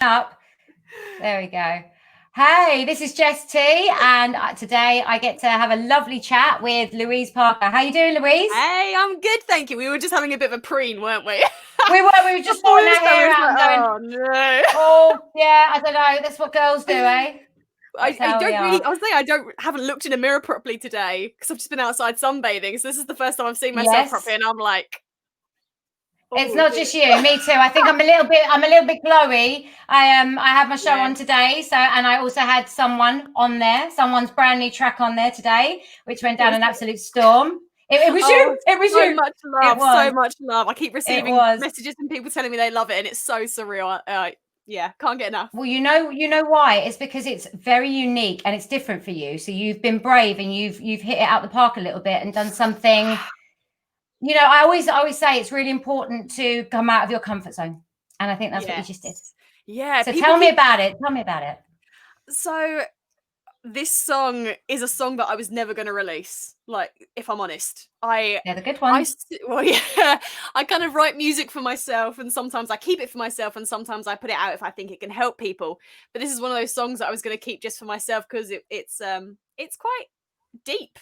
up. There we go. Hey, this is Jess T, and today I get to have a lovely chat with Louise Parker. How you doing, Louise? Hey, I'm good, thank you. We were just having a bit of a preen, weren't we? We were just sorting our hair out and going, oh no. oh yeah, I don't know. That's what girls do, eh? I don't really. Are. I was saying haven't looked in a mirror properly today because I've just been outside sunbathing. So this is the first time I've seen myself properly, and I'm like, it's not just you, me too. I think I'm a little bit glowy. I have my show on today, and I also had someone on there, someone's brand new track on there today, which went down an absolute storm. It was you. It was so you. Much love. So much love. I keep receiving messages and people telling me they love it, and it's so surreal. Yeah, can't get enough. Well, you know why? It's because it's very unique and it's different for you. So you've been brave and you've hit it out the park a little bit and done something. You know, I always say it's really important to come out of your comfort zone, and I think that's what you just did. Yeah. So tell me about it. Tell me about it. So this song is a song that I was never going to release. Like, if I'm honest, They're the good ones. I kind of write music for myself, and sometimes I keep it for myself, and sometimes I put it out if I think it can help people. But this is one of those songs that I was going to keep just for myself because it's quite deep.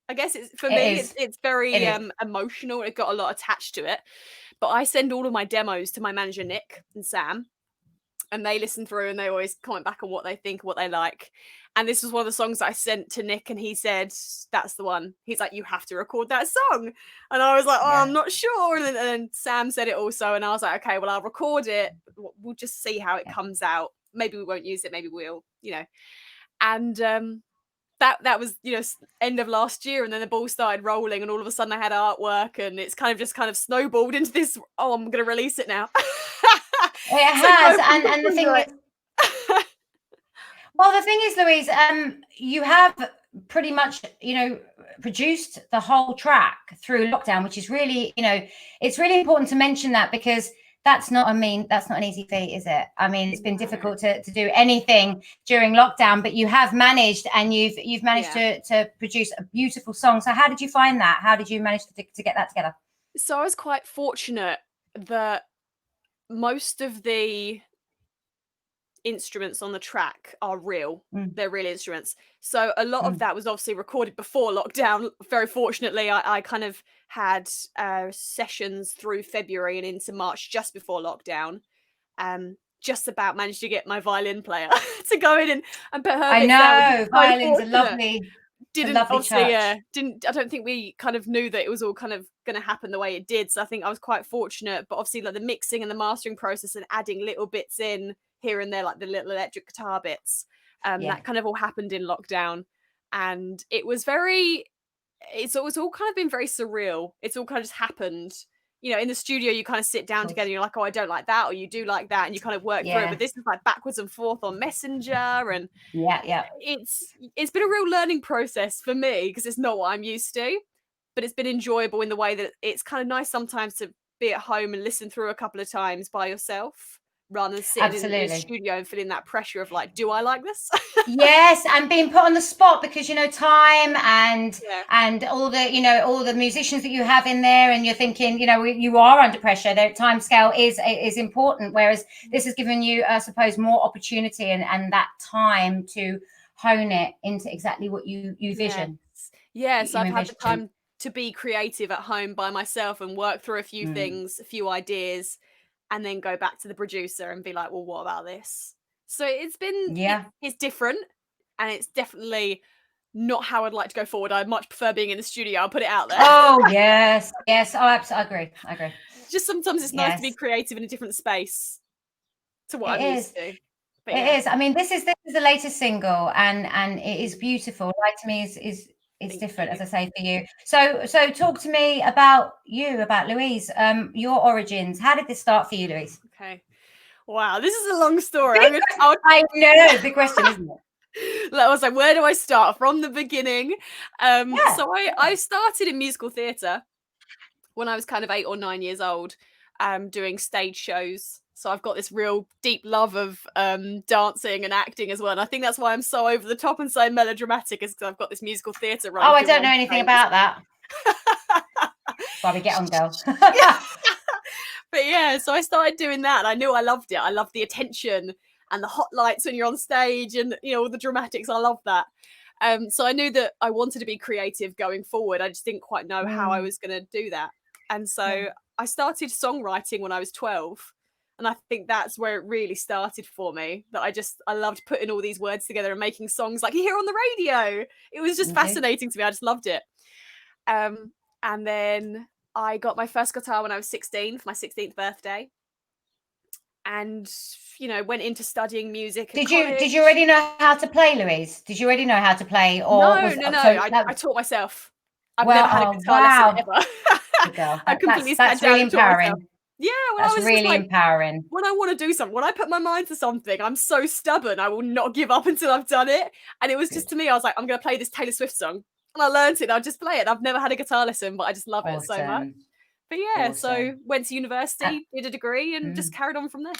I guess it's for me. It's very emotional. It got a lot attached to it. But I send all of my demos to my manager Nick and Sam, and they listen through and they always comment back on what they think, what they like. And this was one of the songs that I sent to Nick, and he said, that's the one. He's like, you have to record that song. And I was like, I'm not sure. And then Sam said it also. And I was like, okay, well, I'll record it. We'll just see how it comes out. Maybe we won't use it. Maybe we'll, And that was, end of last year. And then the ball started rolling, and all of a sudden I had artwork, and it's kind of snowballed into this, I'm going to release it now. It has. And the thing is, well, the thing is, Louise, you have pretty much, produced the whole track through lockdown, which is really, it's really important to mention that, because that's not an easy feat, is it? I mean, it's been difficult to do anything during lockdown, but you have managed, and you've managed to produce a beautiful song. So how did you find that? How did you manage to get that together? So I was quite fortunate that most of the instruments on the track are real. They're real instruments. So a lot of that was obviously recorded before lockdown. Very fortunately, I kind of had sessions through February and into March just before lockdown. Just about managed to get my violin player to go in and put her. I know, violins are lovely. I don't think we kind of knew that it was all kind of going to happen the way it did. So I think I was quite fortunate. But obviously, like the mixing and the mastering process and adding little bits in here and there, like the little electric guitar bits, that kind of all happened in lockdown. And it was it's all kind of been very surreal. It's all kind of just happened. In the studio, you kind of sit down together and you're like, oh, I don't like that, or you do like that, and you kind of work through it. But this is like backwards and forth on Messenger, and it's been a real learning process for me, because it's not what I'm used to, but it's been enjoyable in the way that it's kind of nice sometimes to be at home and listen through a couple of times by yourself, rather than sitting in the studio and feeling that pressure of like, do I like this? Yes, and being put on the spot, because time and all the musicians that you have in there, and you're thinking, you are under pressure. Their time scale is important, whereas this has given you, I suppose, more opportunity and that time to hone it into exactly what you vision. Yes, I've had the time to be creative at home by myself and work through a few things, a few ideas, and then go back to the producer and be like, well, what about this? So it's been, it's different, and it's definitely not how I'd like to go forward. I'd much prefer being in the studio. I'll put it out there. Oh, yes. Oh, absolutely. I agree. Just sometimes it's nice to be creative in a different space to what I'm used to. But it is. I mean, this is the latest single, and it is beautiful. Light to Me is different, as I say, for you. So talk to me about Louise, your origins. How did this start for you, Louise? Okay. Wow, this is a long story. I know, big question, isn't it? I was like, where do I start? From the beginning. So I started in musical theatre when I was kind of 8 or 9 years old, doing stage shows. So I've got this real deep love of dancing and acting as well. And I think that's why I'm so over the top and so melodramatic, is because I've got this musical theatre right. Oh, I don't know anything about that. Why we get on, girl. But yeah, so I started doing that, and I knew I loved it. I loved the attention and the hot lights when you're on stage, and all the dramatics. I love that. So I knew that I wanted to be creative going forward. I just didn't quite know how I was going to do that. And so I started songwriting when I was 12. And I think that's where it really started for me, that I loved putting all these words together and making songs like you hear on the radio. It was just fascinating to me. I just loved it. And then I got my first guitar when I was 16 for my 16th birthday. And, went into studying music. Did you already know how to play, Louise? Did you already know how to play? Or no. I taught myself. I've never had a guitar lesson ever. Girl, I completely that's really empowering. Yeah, that's really empowering. When I want to do something, when I put my mind to something, I'm so stubborn. I will not give up until I've done it. And it was just, to me, I was like, I'm going to play this Taylor Swift song. And I learned it. And I'll just play it. I've never had a guitar lesson, but I just love it so much. But yeah, so went to university, did a degree, and just carried on from there.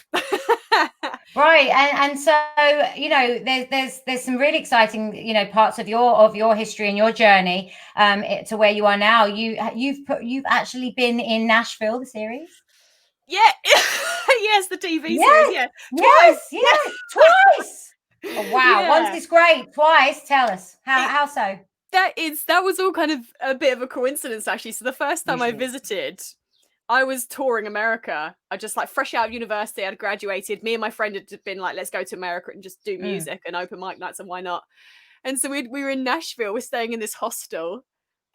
Right, and so there's some really exciting parts of your history and your journey to where you are now. You've actually been in Nashville, the series. Yeah, yes, the TV series. Yeah, twice. Oh, wow, once is great, twice. Tell us how so. That was all kind of a bit of a coincidence, actually. So the first time I visited, I was touring America. I just fresh out of university, I'd graduated. Me and my friend had been like, let's go to America and just do music and open mic nights, and why not? And so we were in Nashville. We're staying in this hostel,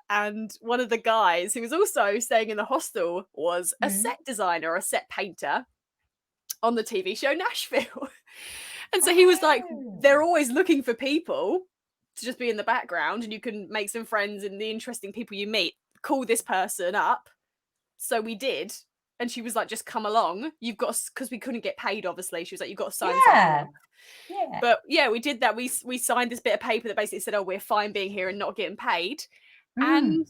and one of the guys who was also staying in the hostel was a set designer, a set painter on the TV show Nashville. And so he was like, they're always looking for people to just be in the background, and you can make some friends and the interesting people you meet. Call this person up. So we did. And she was like, just come along. You've got, because we couldn't get paid, obviously. She was like, you've got to sign something. Yeah. But yeah, we did that. We signed this bit of paper that basically said, oh, we're fine being here and not getting paid. And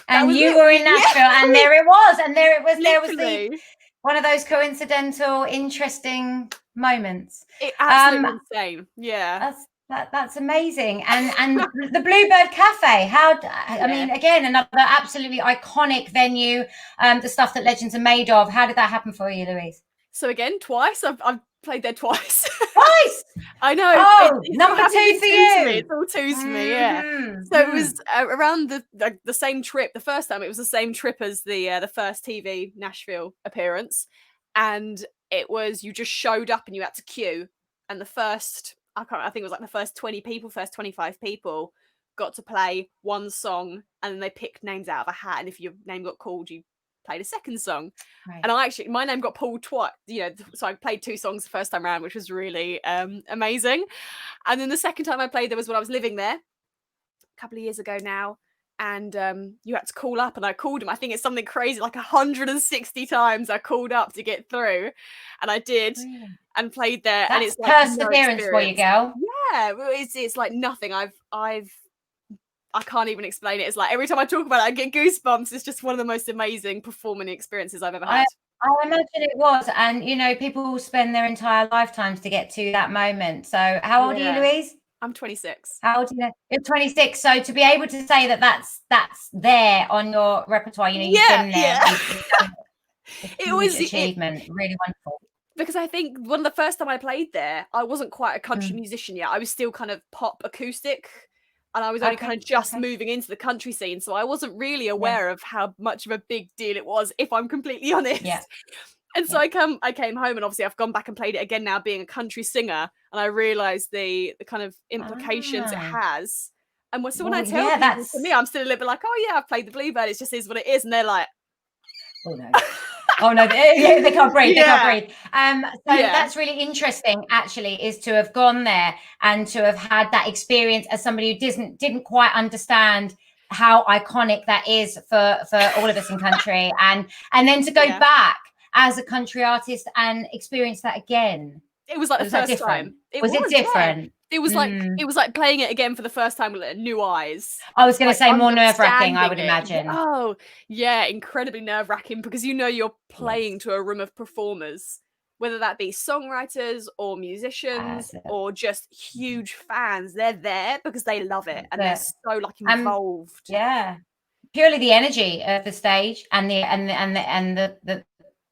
you were in Nashville, and there it was. And there was one of those coincidental, interesting moments. Absolutely insane. Yeah. That's amazing. And the Bluebird Cafe, I mean, again, another absolutely iconic venue, the stuff that legends are made of. How did that happen for you, Louise? So again, twice. I've played there twice. Twice? I know. Oh, number 2 for you. It's all twos for me, yeah. So it was around the same trip. The first time, it was the same trip as the first TV Nashville appearance. And it was, you just showed up and you had to queue. And the first, I think it was the first 20 people, first 25 people got to play one song, and then they picked names out of a hat. And if your name got called, you played a second song. Right. And my name got pulled twice, so I played 2 songs the first time around, which was really amazing. And then the second time I played there was when I was living there a couple of years ago now. And you had to call up, and I called him. I think it's something crazy, 160 times I called up to get through, and I did, and played there. That's and it's perseverance for you, girl. Yeah, it's like nothing. I can't even explain it. It's like every time I talk about it, I get goosebumps. It's just one of the most amazing performing experiences I've ever had. I imagine it was, and people spend their entire lifetimes to get to that moment. So, how old are you, Louise? I'm 26. How old are you? You're 26. So to be able to say that that's there on your repertoire, you've been there. It was an achievement. Really wonderful. Because I think one of the first time I played there, I wasn't quite a country musician yet. I was still kind of pop acoustic, and I was only kind of just moving into the country scene. So I wasn't really aware of how much of a big deal it was, if I'm completely honest. Yeah. And so I came home, and obviously I've gone back and played it again now, being a country singer, and I realised the kind of implications it has. And so when I tell people, to me, I'm still a little bit like, oh yeah, I've played the Bluebird, it just is what it is, and they're like, oh no. Oh no, they can't breathe. They can't breathe. So that's really interesting, actually, is to have gone there and to have had that experience as somebody who didn't quite understand how iconic that is for all of us in country, and then to go back as a country artist and experience that again. It was like the first time. Was it different? Yeah. It was like playing it again for the first time with new eyes. I was going to say more nerve-wracking, I would imagine. Oh, yeah, incredibly nerve-wracking, because you're playing to a room of performers, whether that be songwriters or musicians or just huge fans. They're there because they love it, and they're so involved. Yeah. purely the energy of the stage and the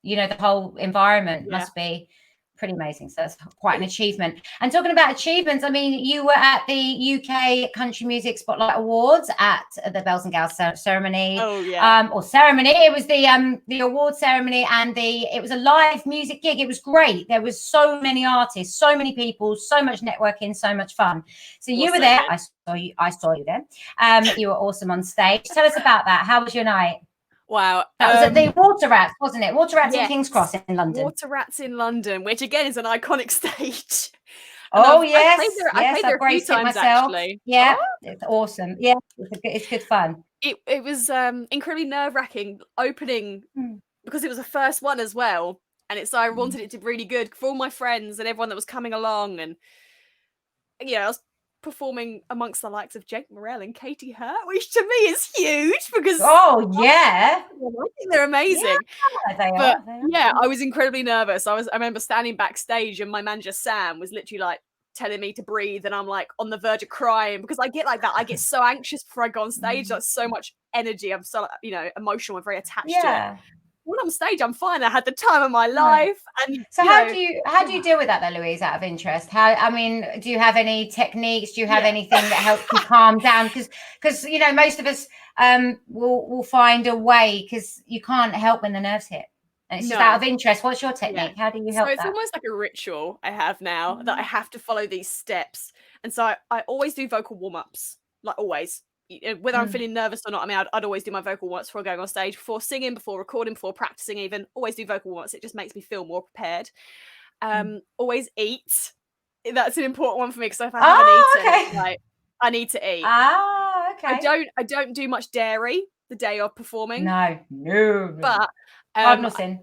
the whole environment must be pretty amazing. So that's quite an achievement. And talking about achievements, I mean, you were at the UK Country Music Spotlight Awards at the Bells and Gals ceremony. Oh yeah. Or ceremony. It was the award ceremony, and it was a live music gig. It was great. There was so many artists, so many people, so much networking, so much fun. So you were there. I saw you there. You were awesome on stage. Tell us about that. How was your night? Wow. That was at the Water Rats, wasn't it? Water Rats in King's Cross in London. Water Rats in London, which again is an iconic stage. Oh, yes. I played there a few times, actually. Yeah, it's awesome. Yeah, it's good fun. It was incredibly nerve-wracking opening because it was the first one as well. And I wanted it to be really good for all my friends and everyone that was coming along. And, I was performing amongst the likes of Jake Morrell and Katie Hurt, which to me is huge because I think they're amazing. Yeah, they are. Yeah, I was incredibly nervous. I remember standing backstage and my manager Sam was literally like telling me to breathe, and I'm like on the verge of crying because I get like that. I get so anxious before I go on stage. That's so much energy. I'm so emotional and very attached to it. When I'm on stage, I'm fine. I had the time of my life. And so how do you deal with that though, Louise, out of interest? Do you have any techniques? Do you have anything that helps you calm down? Because most of us will find a way, because you can't help when the nerves hit. And it's just out of interest. What's your technique? How do you help? So it's almost like a ritual I have now that I have to follow these steps. And so I always do vocal warm-ups, like always. Whether I'm feeling nervous or not, I mean, I'd always do my vocal warm-ups before going on stage, before singing, before recording, before practicing even. Always do vocal warm-ups. It just makes me feel more prepared. Always eat. That's an important one for me, because if I haven't eaten, like, I need to eat. I don't do much dairy the day of performing. No. But cardinal sin.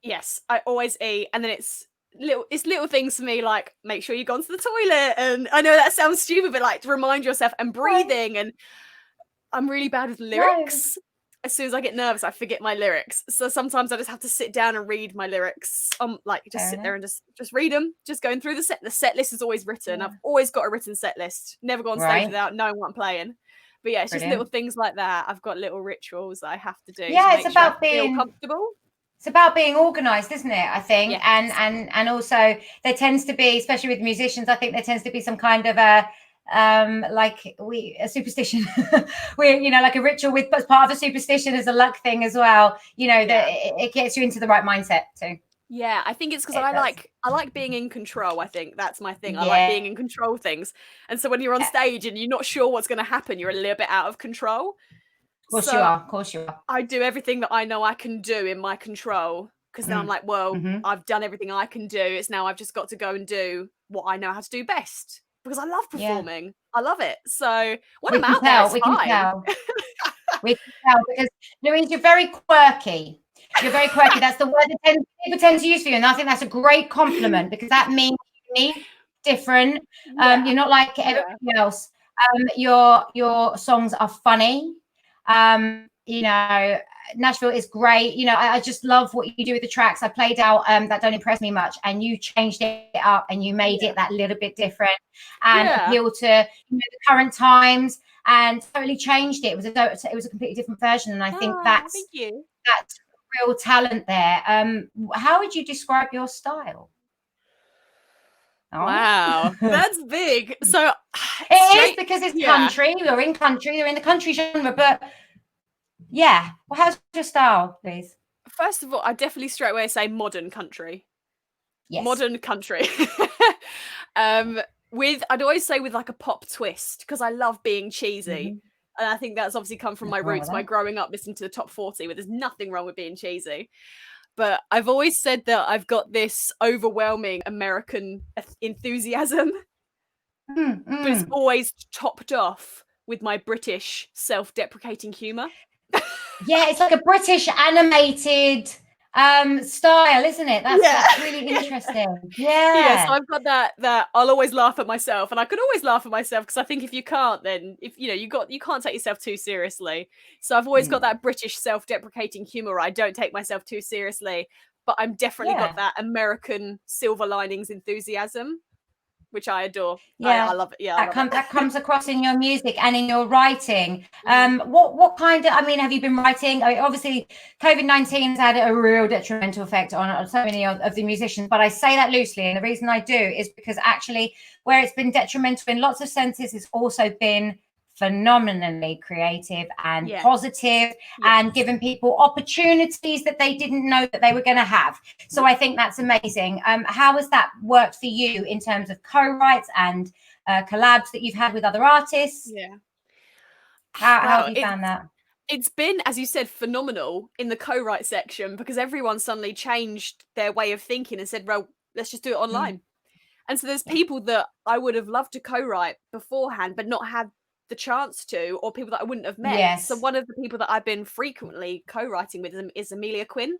Yes, I always eat, and then it's little things for me, like make sure you go to the toilet, and I know that sounds stupid, but like to remind yourself, and breathing. And I'm really bad with lyrics. As soon as I get nervous, I forget my lyrics. So sometimes I just have to sit down and read my lyrics. Like just sit there and just read them. Just going through the set. The set list is always written. I've always got a written set list. Never go on stage without knowing what I'm playing. But yeah, it's just little things like that. I've got little rituals that I have to do. Yeah, it's about being comfortable. It's about being organized, isn't it? I think, yes. and also there tends to be, especially with musicians, I think there tends to be some kind of a superstition. Like a ritual with, as part of a superstition is a luck thing as well. That it gets you into the right mindset too. Yeah, I think it's because I like being in control. I think that's my thing. I like being in control of things. And so when you're on stage and you're not sure what's going to happen, you're a little bit out of control. Of course you are. I do everything that I know I can do in my control, because then I'm like, well, I've done everything I can do. It's now I've just got to go and do what I know how to do best, because I love performing. Yeah. I love it. So when I'm out there, it's fine. We can tell, because Louise, you're very quirky. You're very quirky. That's the word that people tend to use for you, and I think that's a great compliment, because that means unique, different. You're not like everybody else. Your songs are funny. Nashville is great. I just love what you do with the tracks. I played out That Don't Impress Me Much, and you changed it up and you made it that little bit different and appeal to the current times, and totally changed it. It was a completely different version, and I think that's real talent there. How would you describe your style? Wow, that's big. So it is, because it's country. You're in the country genre, but how's your style, please? First of all, I definitely straight away say modern country. Yes. Modern country. I'd always say with like a pop twist, because I love being cheesy. And I think that's obviously come from my roots, by growing up listening to the top 40, where there's nothing wrong with being cheesy. But I've always said that I've got this overwhelming American enthusiasm, but it's always topped off with my British self-deprecating humour. Yeah, it's like a British animated style, isn't it? That's really interesting. Yeah, so I've got that I'll always laugh at myself, and I could always laugh at myself, because I think if you can't, then you can't take yourself too seriously. So I've always got that British self-deprecating humor. I don't take myself too seriously, but I'm definitely got that American silver linings enthusiasm. which I adore. Yeah, I love it. Yeah, that comes across in your music and in your writing. What kind of, I mean, have you been writing? I mean, obviously, COVID-19 has had a real detrimental effect on so many of the musicians, but I say that loosely, and the reason I do is because actually, where it's been detrimental in lots of senses, it's also been phenomenally creative and positive and given people opportunities that they didn't know that they were going to have. So I think that's amazing. How has that worked for you in terms of co-writes and collabs that you've had with other artists? How have you found that? It's been, as you said, phenomenal in the co-write section, because everyone suddenly changed their way of thinking and said, well, let's just do it online. And so there's people that I would have loved to co-write beforehand but not had the chance to, or people that I wouldn't have met. Yes. So one of the people that I've been frequently co-writing with is Amelia Quinn,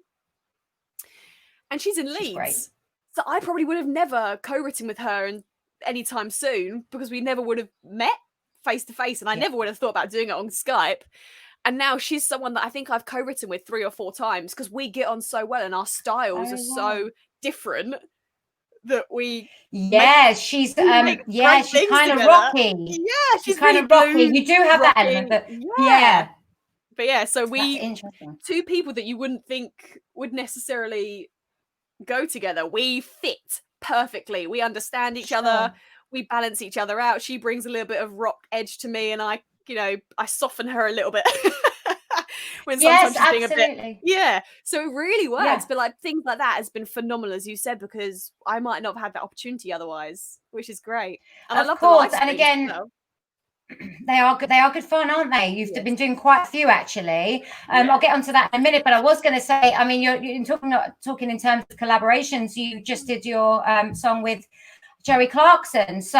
and she's in Leeds. So I probably would have never co-written with her anytime soon, because we never would have met face to face, and I never would have thought about doing it on Skype. And now she's someone that I think I've co-written with 3 or 4 times, because we get on so well and our styles are so different that we she's kind of rocky. Yeah, she's kind really of rocky. You do have that element, but so we 2 people that you wouldn't think would necessarily go together. We fit perfectly. We understand each other. We balance each other out. She brings a little bit of rock edge to me, and I soften her a little bit. When sometimes she's being a bit, so it really works. But like things like that has been phenomenal, as you said, because I might not have had that opportunity otherwise, which is great. And I love the live streams. And again, they are good fun, aren't they? You've been doing quite a few, actually. I'll get onto that in a minute, but I was going to say, I mean, you're talking in terms of collaborations. You just did your song with Joey Clarkson. So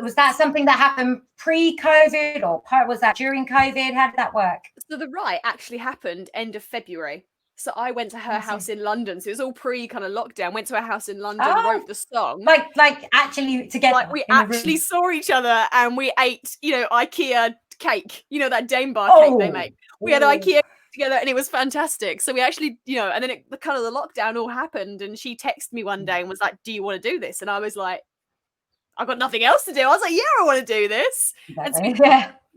was that something that happened pre-COVID, or was that during COVID? How did that work? So the write actually happened end of February. So I went to her house in London. So it was all pre kind of lockdown. Went to her house in London, wrote the song. Like actually together. Like we actually saw each other, and we ate, IKEA cake. That Dame bar cake they make. We had IKEA together, and it was fantastic. So we actually, and then the kind of the lockdown all happened, and she texted me one day and was like, "Do you want to do this?" And I was like, "I've got nothing else to do." I was like, "Yeah, I want to do this." And so we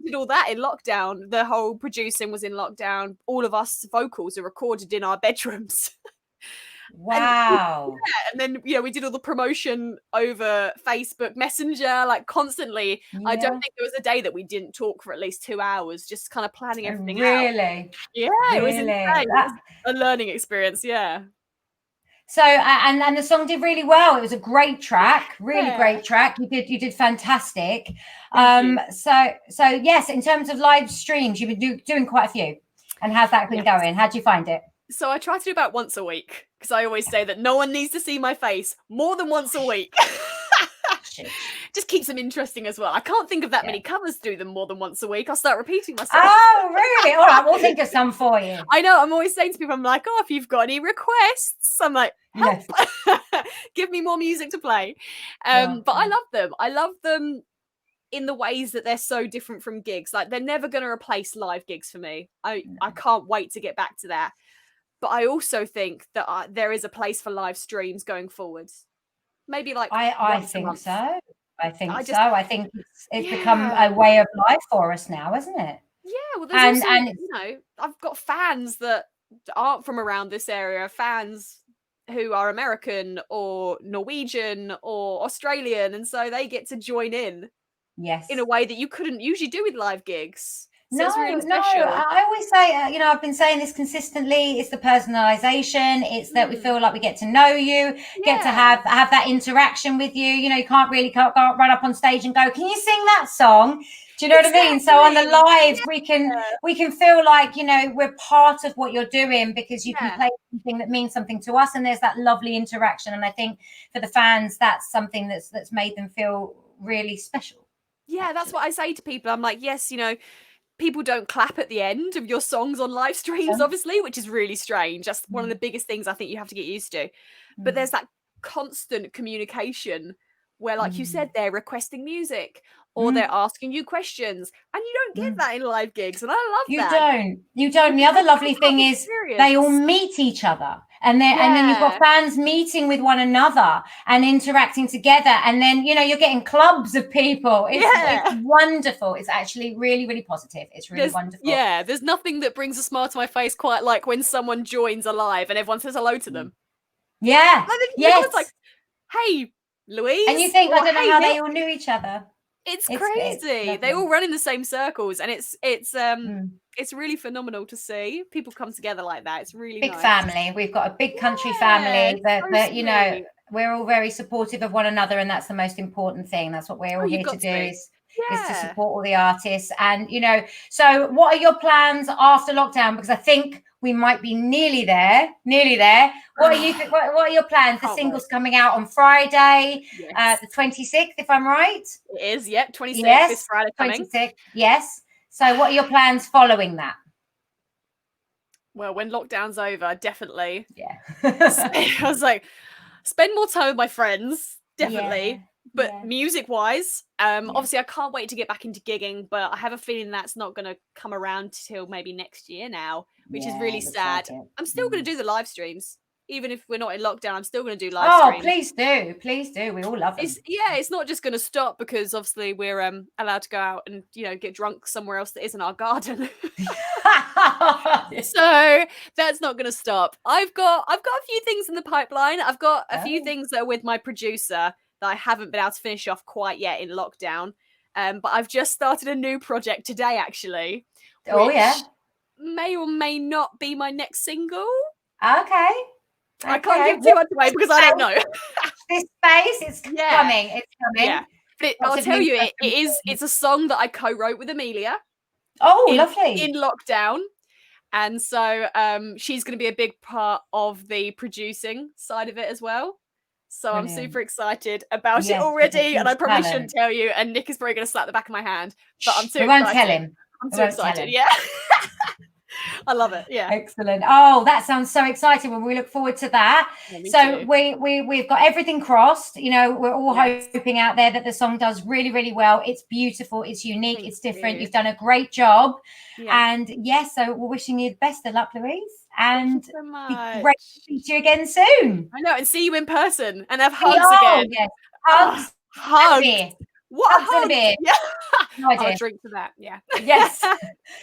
did all that in lockdown. The whole producing was in lockdown. All of us vocals are recorded in our bedrooms. Wow. And then we did all the promotion over Facebook Messenger, like constantly. I don't think there was a day that we didn't talk for at least 2 hours, just kind of planning everything out. Really? Yeah, it was insane. It was a learning experience. So and the song did really well. It was a great track, great track. You did fantastic. So yes, in terms of live streams, you've been doing quite a few. And how's that been going? How do you find it? So I try to do about once a week, because I always say that no one needs to see my face more than once a week. Just keeps them interesting as well. I can't think of that many covers to do them more than once a week. I'll start repeating myself. Oh, really? All right, we'll think of some for you. I know. I'm always saying to people, I'm like, if you've got any requests, I'm like, help. Give me more music to play. But I love them. I love them in the ways that they're so different from gigs. Like, they're never going to replace live gigs for me. I can't wait to get back to that. But I also think that there is a place for live streams going forwards. Maybe like I think so. I think it's become a way of life for us now, isn't it? Yeah. Well, there's also, I've got fans that aren't from around this area, fans who are American or Norwegian or Australian, and so they get to join in. Yes. In a way that you couldn't usually do with live gigs. So no, I always say, I've been saying this consistently. It's the personalization. It's that we feel like we get to know you, get to have that interaction with you. You can't run up on stage and go, "Can you sing that song?" Do you know what I mean? So on the lives, we can feel like, we're part of what you're doing, because you can play something that means something to us, and there's that lovely interaction. And I think for the fans, that's something that's made them feel really special. Yeah, that's what I say to people. I'm like, yes, people don't clap at the end of your songs on live streams, obviously, which is really strange. That's one of the biggest things I think you have to get used to. But there's that constant communication where, like you said, they're requesting music or they're asking you questions, and you don't get that in live gigs. And I love that. You don't. The other lovely thing is they all meet each other. and then you've got fans meeting with one another and interacting together, and then you're getting clubs of people. It's wonderful. It's actually really, really positive. It's really wonderful. Yeah, there's nothing that brings a smile to my face quite like when someone joins a live and everyone says hello to them. Yeah. Yes. It's like, hey, Louise. And you think, I don't know how they all knew each other. It's crazy. They all run in the same circles, and it's really phenomenal to see people come together like that. It's really big nice. Family. We've got a big country family that we're all very supportive of one another, and that's the most important thing. That's what we're all here to do is to support all the artists. And so what are your plans after lockdown? Because I think we might be nearly there. What are you what are your plans? The single's coming out on Friday, the 26th, if I'm right. It is, 26th this Friday coming. 26th, yes. So what are your plans following that? Well, when lockdown's over, definitely. Yeah. I was like, spend more time with my friends, definitely. But music-wise, obviously I can't wait to get back into gigging, but I have a feeling that's not going to come around till maybe next year now, which is really sad. Like I'm still going to do the live streams. Even if we're not in lockdown, I'm still going to do live streams. Please do. We all love them. It's not just going to stop because obviously we're allowed to go out and get drunk somewhere else that isn't our garden. So that's not going to stop. I've got a few things in the pipeline. I've got a few things that are with my producer that I haven't been able to finish off quite yet in lockdown. But I've just started a new project today, actually. May or may not be my next single. Okay. I can't give too much away because I don't know. This space is coming. It's coming. Yeah. But I'll tell you, it's a song that I co-wrote with Amelia. Oh, lovely. In lockdown. And so she's going to be a big part of the producing side of it as well. So brilliant. I'm super excited about it already. And I probably shouldn't tell you. And Nick is probably going to slap the back of my hand. But I'm too excited. Won't tell him. I'm too excited. Yeah. I love it. Yeah. Excellent. Oh, that sounds so exciting. Well, we look forward to that. Yeah, we've got everything crossed. We're all hoping out there that the song does really, really well. It's beautiful. It's unique. It's different. You've done a great job. Yeah. And so we're wishing you the best of luck, Louise. And so much. Great to speak to you again soon. I know, and see you in person and have hugs again. Yes. Hugs. Hugs. What a hug. Yeah. I'll drink to that. Yeah. Yes.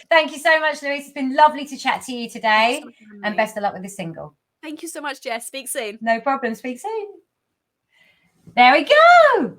Thank you so much, Louise. It's been lovely to chat to you today. And best of luck with the single. Thank you so much, Jess. Speak soon. No problem. Speak soon. There we go.